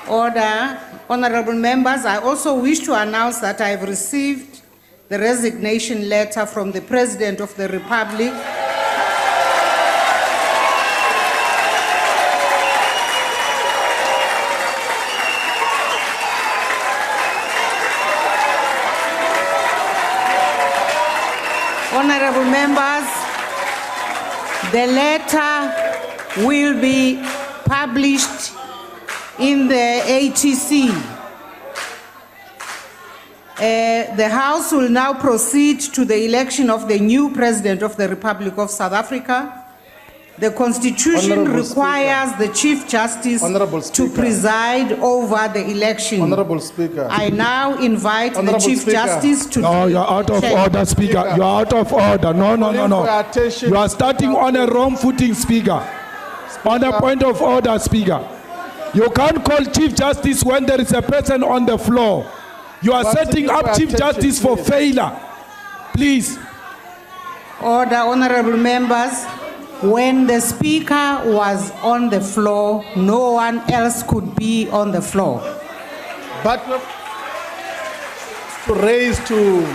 Order. Honorable members, I also wish to announce that I have received the resignation letter from the President of the Republic Honorable members, the letter will be published in the ATC. The House will now proceed to the election of the new President of the Republic of South Africa. The Constitution requires the Chief Justice to preside over the eletion. Honorable Speaker. I now invite the Chief Justice to... No, you're out of order, Speaker. You're out of order. No. You are starting on a wrong footing, Speaker. On a point of order, Speaker. You can't call Chief Justice when there is a person on the floor. You are setting up Chief Justice for failure. Please. Order, honorable members. When the Speaker was on the floor, no one else could be on the floor. But to raise to...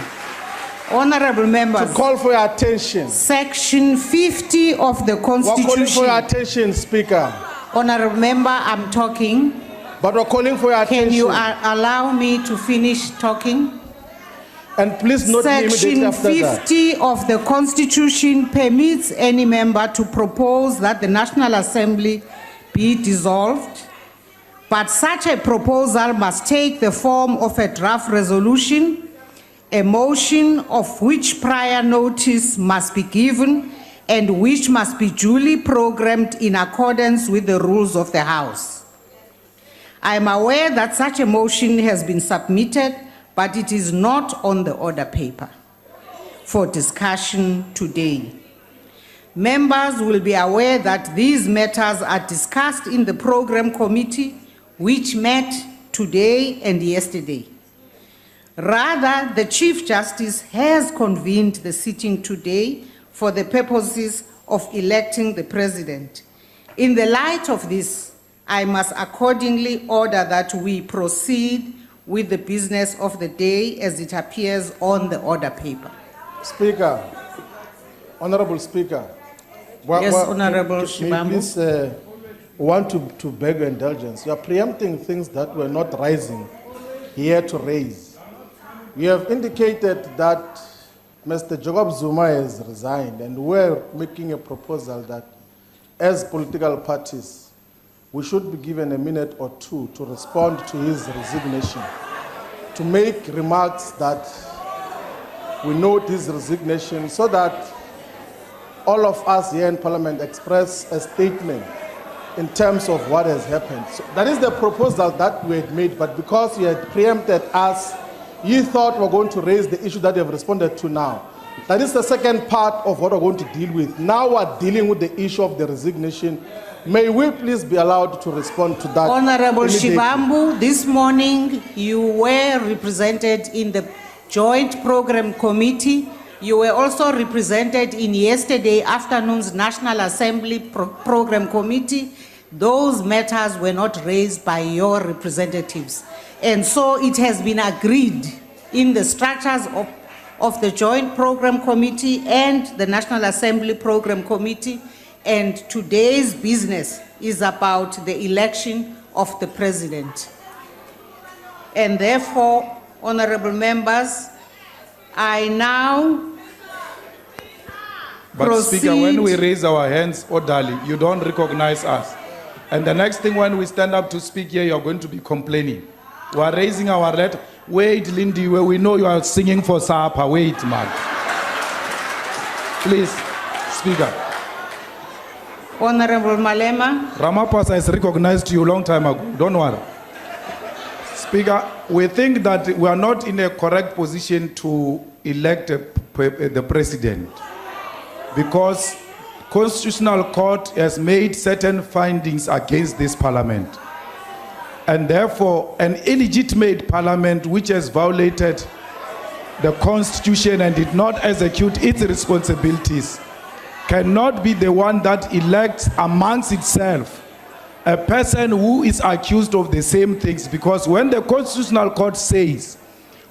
Honorable members. To call for your attention. Section 50 of the Constitution. We're calling for your attention, Speaker. Honorable member, I'm talking. But we're calling for your attention. Can you allow me to finish talking? And please note immediately after that. Section 50 of the Constitution permits any member to propose that the National Assembly be dissolved, but such a proposal must take the form of a draft resolution, a motion of which prior notice must be given and which must be duly programmed in accordance with the rules of the House. I am aware that such a motion has been submitted, but it is not on the order paper for discussion today. Members will be aware that these matters are discussed in the program committee, which met today and yesterday. Rather, the Chief Justice has convened the sitting today for the purposes of electing the President. In the light of this, I must accordingly order that we proceed with the business of the day as it appears on the order paper. Speaker, Honorable Speaker. Yes, Honorable Shibambu. Please want to beg your indulgence. You are preempting things that were not rising here to raise. You have indicated that Mr. Jacob Zuma has resigned, and we're making a proposal that as political parties, we should be given a minute or two to respond to his resignation, to make remarks that we note his resignation so that all of us here in Parliament express a statement in terms of what has happened. So that is the proposal that we had made, but because you had preempted us, you thought we were going to raise the issue that you have responded to now. That is the second part of what we're going to deal with. Now we're dealing with the issue of the resignation. May we please be allowed to respond to that? Honorable Shibambu, this morning you were represented in the Joint Program Committee. You were also represented in yesterday afternoon's National Assembly Program Committee. Those matters were not raised by your representatives. And so it has been agreed in the structures of the Joint Program Committee and the National Assembly Program Committee. And today's business is about the election of the President. And therefore, honorable members, I now proceed. Speaker, when we raise our hands orderly, you don't recognize us. And the next thing, when we stand up to speak here, you're going to be complaining. We are raising our letter. Wait, Lindy, where we know you are singing for Sapa. Wait, man. Please, Speaker. Honorable Malema. Ramaposa has recognized you a long time ago. Don't worry. Speaker, we think that we are not in a correct position to elect the President because Constitutional Court has made certain findings against this Parliament. And therefore, an illegitimate Parliament which has violated the Constitution and did not execute its responsibilities cannot be the one that elects amongst itself a person who is accused of the same things, because when the Constitutional Court says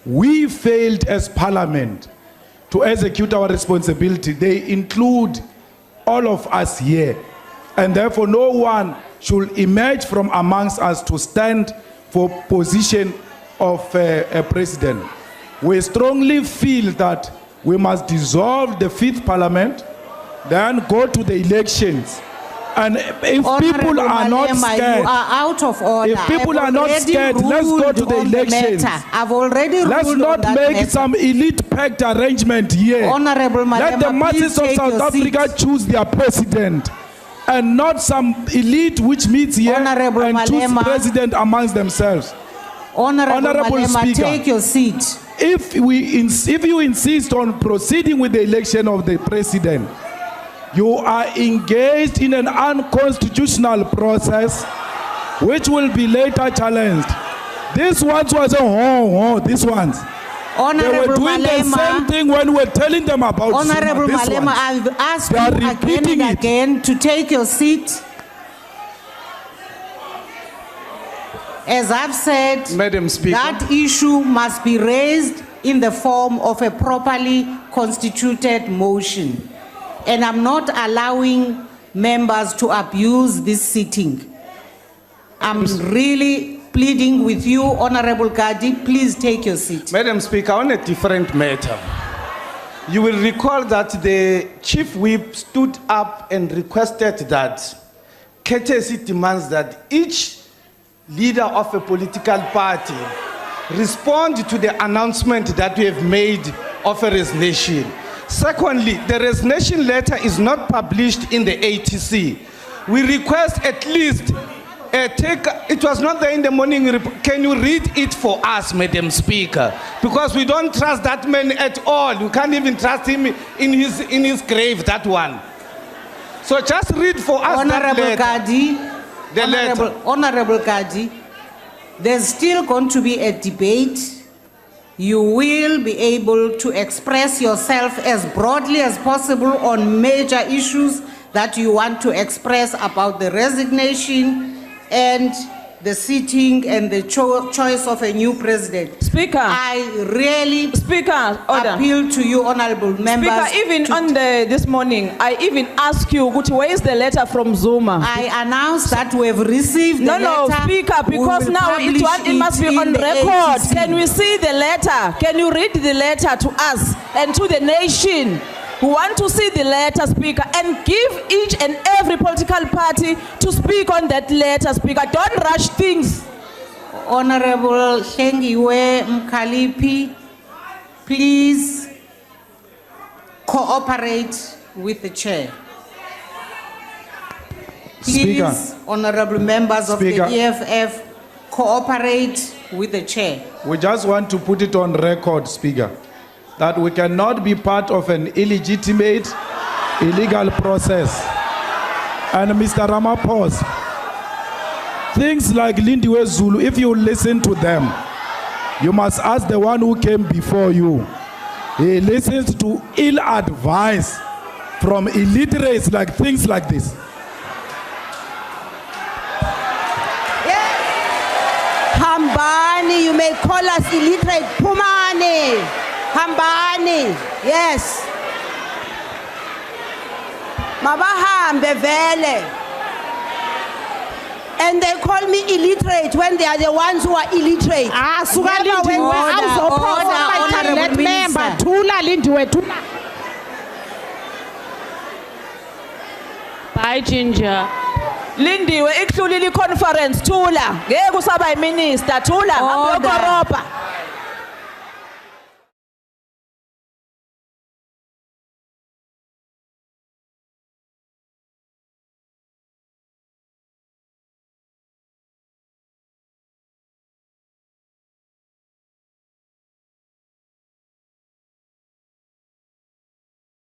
we failed as Parliament to execute our responsibility, they include all of us here. And therefore, no one should emerge from amongst us to stand for position of a president. We strongly feel that we must dissolve the 5th Parliament, then go to the elections. And if people are not scared, you are out of order. If people are not scared, let's go to the elections. I've already ruled Let's not on that make matter. some elite-packed arrangement here. Honorable Let the Malema, masses please of take South your Africa seat. choose their president, and not some elite which meets here Honorable and choose Malema. president amongst themselves. Honorable Malema, Speaker, take your seat. If you insist on proceeding with the election of the president, you are engaged in an unconstitutional process which will be later challenged. This ones was these ones. Honorable They were doing the same Malema, thing when we were telling them about Honorable Zuma. This Malema, one. I've asked They are you again repeating and it. again to take your seat. As I've said, Madam Speaker. that issue must be raised in the form of a properly constituted motion. And I'm not allowing members to abuse this sitting. I'm really pleading with you, Honorable Gadi, please take your seat. Madam Speaker, on a different matter, you will recall that the Chief Whip stood up and requested that courtesy demands that each leader of a political party respond to the announcement that we have made of a resignation. Secondly, the resignation letter is not published in the ATC. We request at least it was not there in the morning report. Can you read it for us, Madam Speaker? Because we don't trust that man at all. We can't even trust him in his grave, that one. So just read for us Honorable that letter. Honorable Gadi, there's still going to be a debate. You will be able to express yourself as broadly as possible on major issues that you want to express about the resignation and the sitting and the choice of a new president. Speaker. I really Speaker, order. appeal to you, honorable members. Speaker, even on this morning, I even asked you, where is the letter from Zuma? I announced that we have received the No, letter. Speaker, We because will now publish it must be in on the record. ATC. Can we see the letter? Can you read the letter to us and to the nation? We want to see the letter, Speaker, and give each and every political party to speak on that letter, Speaker. Don't rush things. Honorable Hlengiwe Mkalipi, please cooperate with the chair. Speaker. Please, honorable members of Speaker. the EFF, cooperate with the chair. We just want to put it on record, Speaker, that we cannot be part of an illegitimate, illegal process. And Mr. Ramaposa, things like Lindiwe Zulu, if you listen to them, you must ask the one who came before you. He listens to ill advice from illiterates, like things like this. Hambani, you may call us illiterate. Pumani. Hambani. Yes. Mabahambe vele. And they call me illiterate when they are the ones who are illiterate. Honorable Minister. Bye, Ginger. Lindiwe, ikhulile conference, Tula. Ngeke usaba minister, Tula, Order. ngiyokoropa.